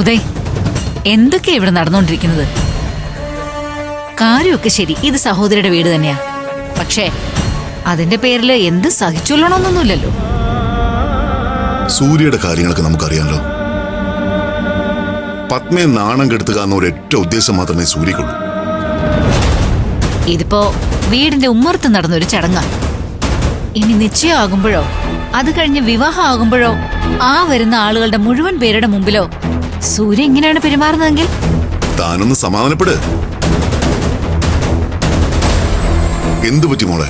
ഉദയ്, എന്തൊക്കെയാ ഇവിടെ നടന്നുകൊണ്ടിരിക്കുന്നത്? കാര്യമൊക്കെ ശരി, ഇത് സഹോദരിയുടെ വീട് തന്നെയാ. പക്ഷേ അതിന്റെ പേരില് എന്ത് സഹിച്ചൊല്ലണമെന്നൊന്നുമില്ലല്ലോ. സൂര്യയുടെ കാര്യങ്ങളൊക്കെ നമുക്കറിയാമല്ലോ. പത്മയെ നാണം കെടുത്തുക എന്ന ഒരൊറ്റ ഉദ്ദേശം മാത്രമേ സൂര്യക്കുള്ളൂ. ഇതിപ്പോ വീടിന്റെ ഉമ്മറത്ത് നടന്നൊരു ചടങ്ങാ. ഇനി നിശ്ചയമാകുമ്പോഴോ അത് കഴിഞ്ഞ് വിവാഹം ആകുമ്പോഴോ ആ വരുന്ന ആളുകളുടെ മുഴുവൻ പേരുടെ മുമ്പിലോ സൂര്യ എങ്ങനെയാണ് പെരുമാറുന്നതെങ്കിൽ? താനൊന്ന് സമാധാനപ്പെട്. എന്തു പറ്റി മോളെ?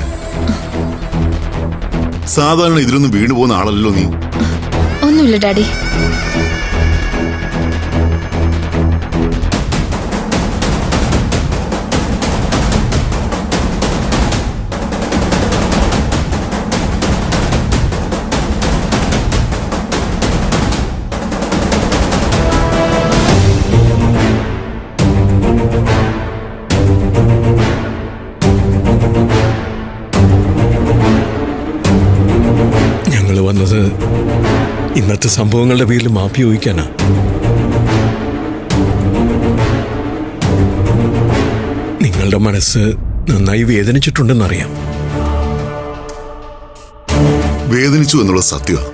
സാധാരണ ഇതിലൊന്നും വീണു പോകുന്ന ആളല്ലോ നീ. ഒന്നുമില്ല ഡാഡി. വന്നത് ഇന്നത്തെ സംഭവങ്ങളുടെ പേരിൽ മാപ്പി ചോദിക്കാനാ. നിങ്ങളുടെ മനസ്സ് നന്നായി വേദനിച്ചിട്ടുണ്ടെന്നറിയാം. വേദനിച്ചു എന്നുള്ള സത്യമാ.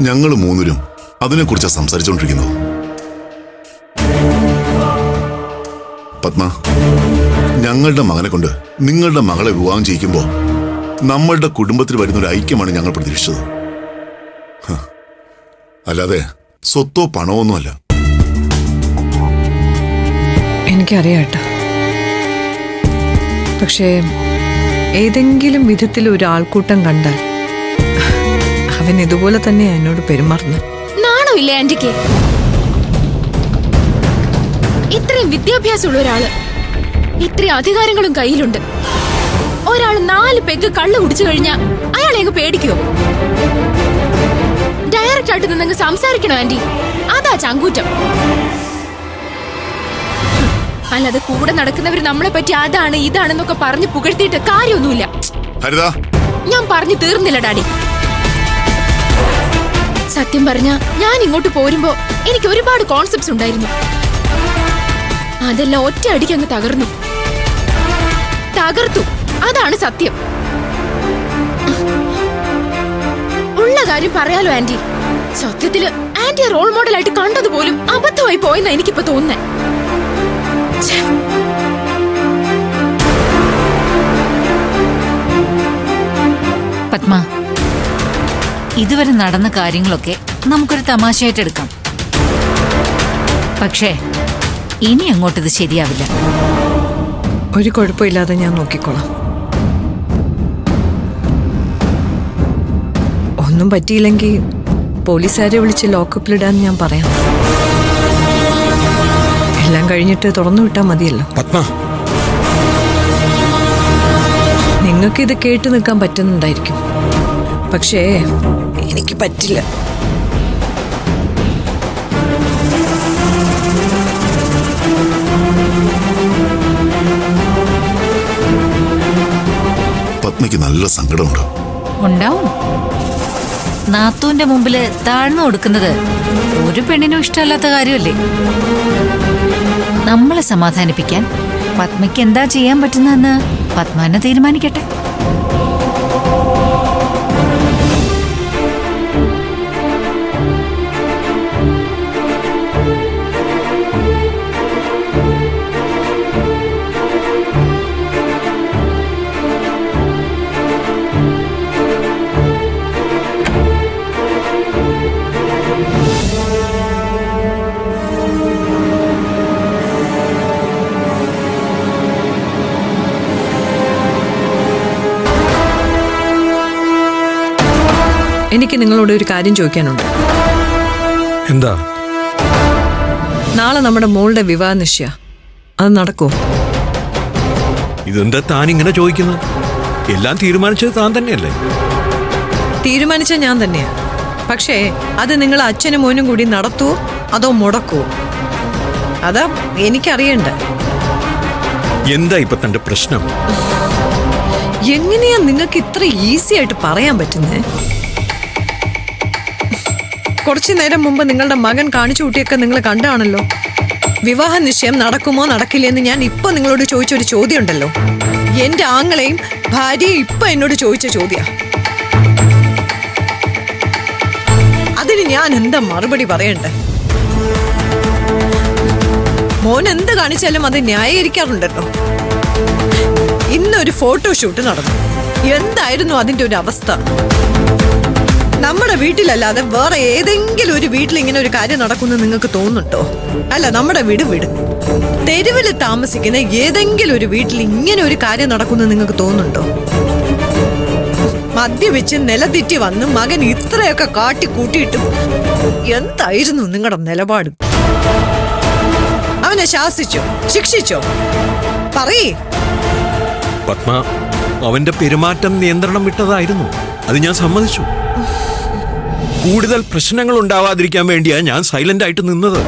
ഞങ്ങൾ മൂന്നരും അതിനെക്കുറിച്ചാണ് സംസാരിച്ചുകൊണ്ടിരിക്കുന്നത്. പത്മ, ഞങ്ങളുടെ മകനെ കൊണ്ട് നിങ്ങളുടെ മകളെ വിവാഹം ചെയ്യിക്കുമ്പോൾ നമ്മളുടെ കുടുംബത്തിൽ വരുന്നൊരു ഐക്യമാണ് ഞങ്ങൾ പ്രതീക്ഷിച്ചത്. അല്ലാതെ സ്വത്തോ പണമൊന്നുമല്ല. എനിക്കറിയാട്ടോ. പക്ഷേ ഏതെങ്കിലും വിധത്തിൽ ഒരു ആൾക്കൂട്ടം കണ്ടാൽ അവൻ ഇതുപോലെ തന്നെയാ എന്നോട് പെരുമാറുന്നത്. നാണമില്ലേ ആന്റിക്ക്? ഇത്രയും വിദ്യാഭ്യാസമുള്ള ഒരാള്, ഇത്രയും അധികാരങ്ങളും കയ്യിലുണ്ട്. ഒരാൾ 4 പെഗ് കള്ളു കുടിച്ചു കഴിഞ്ഞാ അയാളെ അങ്ങ് പേടിക്കോ? ഡയറക്റ്റ് ആയിട്ട് നിങ്ങൾ സംസാരിക്കണോ ആന്റി? അതാ ചങ്കൂറ്റം. അല്ലാതെ കൂടെ നടക്കുന്നവര് നമ്മളെ പറ്റി അതാണ് ഇതാണെന്നൊക്കെ പറഞ്ഞ് പുകഴ്ത്തിയിട്ട് കാര്യമൊന്നുമില്ല. ഞാൻ പറഞ്ഞു തീർന്നില്ല ഡാഡി. സത്യം പറഞ്ഞ ഞാൻ ഇങ്ങോട്ട് പോരുമ്പോ എനിക്ക് ഒരുപാട് കോൺസെപ്റ്റ്സ് ഉണ്ടായിരുന്നു. അതെല്ലാം ഒറ്റ അടിക്ക് അങ്ങ് തകർത്തു. അതാണ് സത്യം. ഉള്ള കാര്യം പറയാലോ ആന്റി, സത്യത്തില് ആന്റിയെ റോൾ മോഡലായിട്ട് കണ്ടതുപോലും അബദ്ധമായി പോയെന്നാ എനിക്കിപ്പോ തോന്നുന്നേ. പത്മ, ഇതുവരെ നടന്ന കാര്യങ്ങളൊക്കെ നമുക്കൊരു തമാശയായിട്ട് എടുക്കാം. പക്ഷേ ഇനി അങ്ങോട്ടിത് ശരിയാവില്ല. ഒരു കുഴപ്പമില്ലാതെ ഞാൻ നോക്കിക്കോളാം. ഒന്നും പറ്റിയില്ലെങ്കിൽ പോലീസുകാരെ വിളിച്ച് ലോക്കപ്പിലിടാൻ ഞാൻ പറയാം. എല്ലാം കഴിഞ്ഞിട്ട് തുറന്നു വിട്ടാൽ മതിയല്ലോ. പത്മ, നിങ്ങൾക്കിത് കേട്ടു നിൽക്കാൻ പറ്റുന്നുണ്ടായിരിക്കും, പക്ഷേ എനിക്ക് പറ്റില്ല. പത്മയ്ക്ക് നല്ല സങ്കടമുണ്ട്. ഉണ്ടാവും. നാത്തൂന്റെ മുമ്പില് താഴ്ന്നു കൊടുക്കുന്നത് ഒരു പെണ്ണിനും ഇഷ്ടമല്ലാത്ത കാര്യമല്ലേ? നമ്മളെ സമാധാനിപ്പിക്കാൻ പത്മയ്ക്ക് എന്താ ചെയ്യാൻ പറ്റുന്നതെന്ന് പത്മ തന്നെ തീരുമാനിക്കട്ടെ. എനിക്ക് നിങ്ങളോട് ഒരു കാര്യം ചോദിക്കാനുണ്ട്. എന്താ? നാളെ നമ്മുടെ മോളുടെ വിവാഹ നിശ്ചയ, അത് നടക്കുമോ? ഇതെന്താ താനിങ്ങനെ ചോദിക്കുന്നത്? എല്ലാം തീരുമാനിച്ചത് താൻ തന്നെയല്ലേ? തീരുമാനിച്ച ഞാൻ തന്നെയാ. പക്ഷേ അത് നിങ്ങൾ അച്ഛനും മോനും കൂടി നടത്തുവോ അതോ മുടക്കുവോ? അതാ എനിക്കറിയണ്ട. എന്താ ഇപ്പൊ തന്റെ പ്രശ്നം? എങ്ങനെയാ നിങ്ങൾക്ക് ഇത്ര ഈസി ആയിട്ട് പറയാൻ പറ്റുന്നേ? കുറച്ചു നേരം മുമ്പ് നിങ്ങളുടെ മകൻ കാണിച്ചു കൂട്ടിയൊക്കെ നിങ്ങൾ കണ്ടാണല്ലോ. വിവാഹ നിശ്ചയം നടക്കുമോ നടക്കില്ലെന്ന് ഞാൻ ഇപ്പൊ നിങ്ങളോട് ചോദിച്ചൊരു ചോദ്യം ഉണ്ടല്ലോ. എന്റെ ആങ്ങളെയും ഭാര്യയും ഇപ്പൊ എന്നോട് ചോദിച്ച ചോദ്യ. അതിന് ഞാൻ എന്താ മറുപടി പറയണ്ടേ? മോൻ എന്ത് കാണിച്ചാലും അത് ന്യായീകരിക്കാറുണ്ടല്ലോ. ഇന്നൊരു ഫോട്ടോഷൂട്ട് നടന്നു. എന്തായിരുന്നു അതിന്റെ ഒരു അവസ്ഥ? നമ്മുടെ വീട്ടിലല്ലാതെ വേറെ ഏതെങ്കിലും ഒരു വീട്ടിൽ ഇങ്ങനെ ഒരു കാര്യം നടക്കുന്നു നിങ്ങൾക്ക് തോന്നുന്നുണ്ടോ? അല്ല, നമ്മുടെ വീട് തെരുവിൽ താമസിക്കുന്ന ഏതെങ്കിലും ഒരു വീട്ടിൽ ഇങ്ങനെ ഒരു കാര്യം നടക്കുന്നു നിങ്ങൾക്ക് തോന്നുന്നുണ്ടോ? മദ്യപിച്ച് നിലതെറ്റി വന്ന് മകൻ ഇത്രയൊക്കെ കാട്ടി കൂട്ടിയിട്ടും എന്തായിരുന്നു നിങ്ങളുടെ നിലപാട്? അവനെ ശാസിച്ചോ, ശിക്ഷിച്ചോ? പറയേ. പത്മ, അവന്റെ പെരുമാറ്റം നിയന്ത്രണം വിട്ടതായിരുന്നു. അത് ഞാൻ സമ്മതിച്ചു. കൂടുതൽ പ്രശ്നങ്ങൾ ഉണ്ടാവാതിരിക്കാൻ വേണ്ടിയാ ഞാൻ സൈലന്റ് ആയിട്ട് നിന്നത്.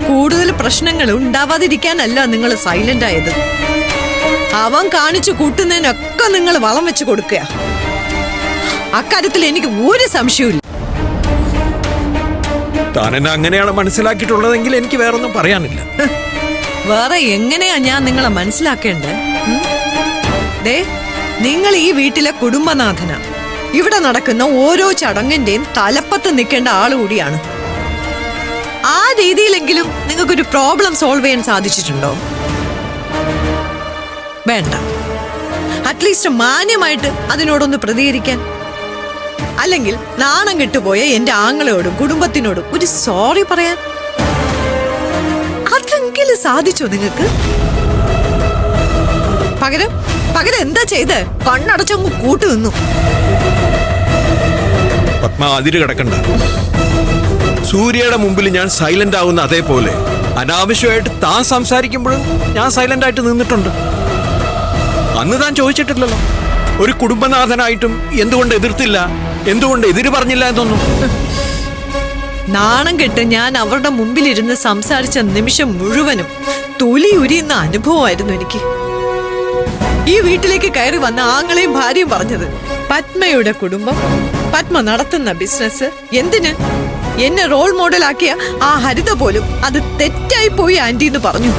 കൂടുതൽ പ്രശ്നങ്ങൾ ഉണ്ടാവാതിരിക്കാനല്ല നിങ്ങൾ സൈലന്റ് ആയത്. അവൻ കാണിച്ചു കൂട്ടുന്നതിനൊക്കെ നിങ്ങൾ വളം വെച്ച് കൊടുക്കുക. അക്കാര്യത്തിൽ എനിക്ക് ഒരു സംശയവും. താനെന്നെ അങ്ങനെയാണ് മനസ്സിലാക്കിയിട്ടുള്ളതെങ്കിൽ എനിക്ക് വേറൊന്നും പറയാനില്ല. വേറെ എങ്ങനെയാ ഞാൻ നിങ്ങളെ മനസ്സിലാക്കേണ്ടത്? ദേ, നിങ്ങൾ ഈ വീട്ടിലെ കുടുംബനാഥനാ. ഇവിടെ നടക്കുന്ന ഓരോ ചടങ്ങിന്റെയും തലപ്പത്ത് നിൽക്കേണ്ട ആള് കൂടിയാണ്. ആ രീതിയിലെങ്കിലും നിങ്ങൾക്കൊരു പ്രോബ്ലം സോൾവ് ചെയ്യാൻ സാധിച്ചിട്ടുണ്ടോ? വേണ്ട. അറ്റ്ലീസ്റ്റ് മാന്യമായിട്ട് അതിനോടൊന്ന് പ്രതികരിക്കാൻ. അല്ലെങ്കിൽ നാണം കെട്ടുപോയ എന്റെ ആങ്ങളയോടും കുടുംബത്തിനോടും ഒരു സോറി പറയാൻ അതെങ്കിലും സാധിച്ചോ നിങ്ങൾക്ക്? പകരം എന്താ ചെയ്ത്? കണ്ണടച്ചങ്ങ് കൂട്ടു നിന്നു. പത്മ, അതിര് കിടക്കണ്ട. സൂര്യയുടെ മുമ്പിൽ ഞാൻ സൈലന്റ് ആവുന്ന അതേപോലെ അനാവശ്യമായിട്ട് താൻ സംസാരിക്കുമ്പോഴും ഞാൻ സൈലന്റ് ആയിട്ട് നിന്നിട്ടുണ്ട്. അന്ന് താൻ ചോദിച്ചിട്ടില്ലല്ലോ ഒരു കുടുംബനാഥനായിട്ടും എന്തുകൊണ്ട് എതിർത്തില്ല, എന്തുകൊണ്ട് എതിര് പറഞ്ഞില്ല എന്നൊന്നും. നാണം കെട്ട് ഞാൻ അവരുടെ മുമ്പിലിരുന്ന് സംസാരിച്ച നിമിഷം മുഴുവനും തൊലി ഉരിയുന്ന അനുഭവമായിരുന്നു എനിക്ക്. ഈ വീട്ടിലേക്ക് കയറി വന്ന ആങ്ങളെയും ഭാര്യയും പറഞ്ഞത് പത്മയുടെ കുടുംബം, പത്മ നടത്തുന്ന ബിസിനസ്, എന്തിന് എന്നെ റോൾ മോഡലാക്കിയ ആ ഹരിത പോലും അത് തെറ്റായി പോയി ആന്റി എന്ന് പറഞ്ഞു.